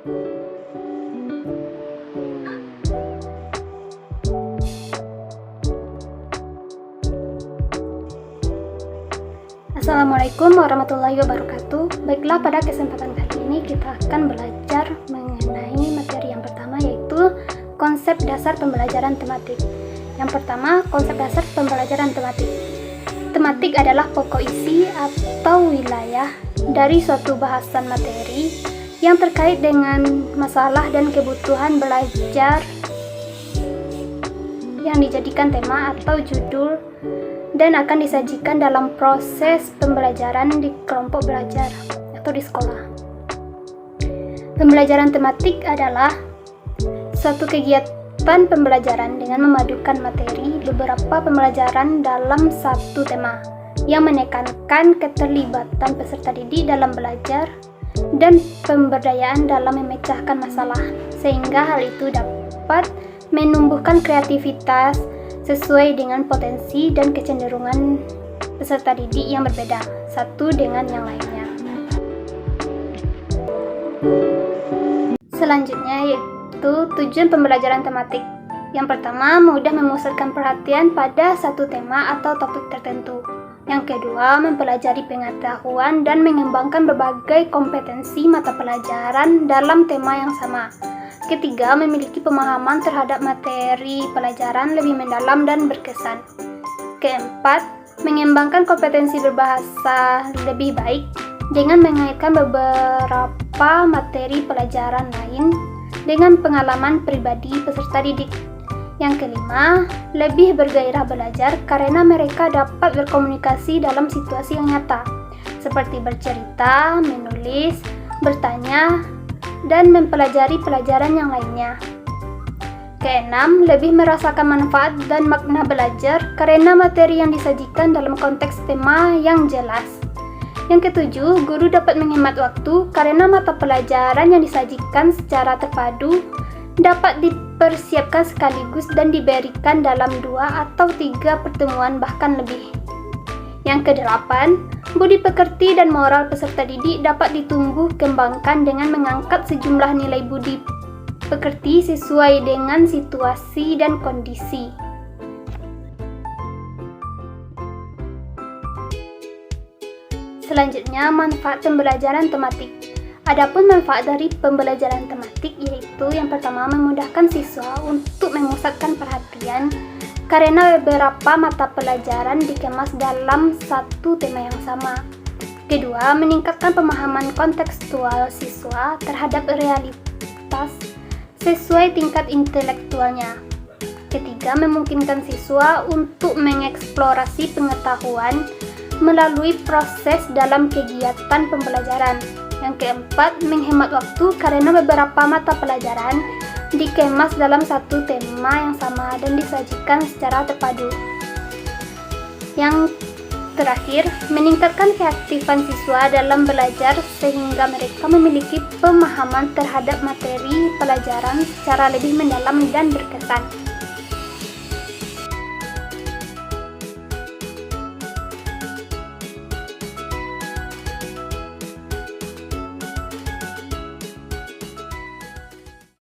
Assalamualaikum warahmatullahi wabarakatuh. Baiklah, pada kesempatan kali ini kita akan belajar mengenai materi yang pertama, yaitu konsep dasar pembelajaran tematik. Yang pertama, konsep dasar pembelajaran tematik. Tematik adalah pokok isi atau wilayah dari suatu bahasan materi yang terkait dengan masalah dan kebutuhan belajar yang dijadikan tema atau judul dan akan disajikan dalam proses pembelajaran di kelompok belajar atau di sekolah. Pembelajaran tematik adalah suatu kegiatan pembelajaran dengan memadukan materi beberapa pembelajaran dalam satu tema yang menekankan keterlibatan peserta didik dalam belajar dan pemberdayaan dalam memecahkan masalah, sehingga hal itu dapat menumbuhkan kreativitas sesuai dengan potensi dan kecenderungan peserta didik yang berbeda satu dengan yang lainnya. Selanjutnya yaitu tujuan pembelajaran tematik. Yang pertama, mudah memusatkan perhatian pada satu tema atau topik tertentu. Yang kedua, mempelajari pengetahuan dan mengembangkan berbagai kompetensi mata pelajaran dalam tema yang sama. Ketiga, memiliki pemahaman terhadap materi pelajaran lebih mendalam dan berkesan. Keempat, mengembangkan kompetensi berbahasa lebih baik dengan mengaitkan beberapa materi pelajaran lain dengan pengalaman pribadi peserta didik. Yang kelima, lebih bergairah belajar karena mereka dapat berkomunikasi dalam situasi yang nyata, seperti bercerita, menulis, bertanya, dan mempelajari pelajaran yang lainnya. Keenam, lebih merasakan manfaat dan makna belajar karena materi yang disajikan dalam konteks tema yang jelas. Yang ketujuh, guru dapat menghemat waktu karena mata pelajaran yang disajikan secara terpadu dapat dipersiapkan sekaligus dan diberikan dalam 2 atau 3 pertemuan bahkan lebih. Yang kedelapan, budi pekerti dan moral peserta didik dapat ditumbuh kembangkan dengan mengangkat sejumlah nilai budi pekerti sesuai dengan situasi dan kondisi. Selanjutnya, manfaat pembelajaran tematik. Adapun manfaat dari pembelajaran tematik yaitu yang pertama, memudahkan siswa untuk memusatkan perhatian karena beberapa mata pelajaran dikemas dalam satu tema yang sama. Kedua, meningkatkan pemahaman kontekstual siswa terhadap realitas sesuai tingkat intelektualnya. Ketiga, memungkinkan siswa untuk mengeksplorasi pengetahuan melalui proses dalam kegiatan pembelajaran. Yang keempat, menghemat waktu karena beberapa mata pelajaran dikemas dalam satu tema yang sama dan disajikan secara terpadu. Yang terakhir, meningkatkan keaktifan siswa dalam belajar sehingga mereka memiliki pemahaman terhadap materi pelajaran secara lebih mendalam dan berkesan.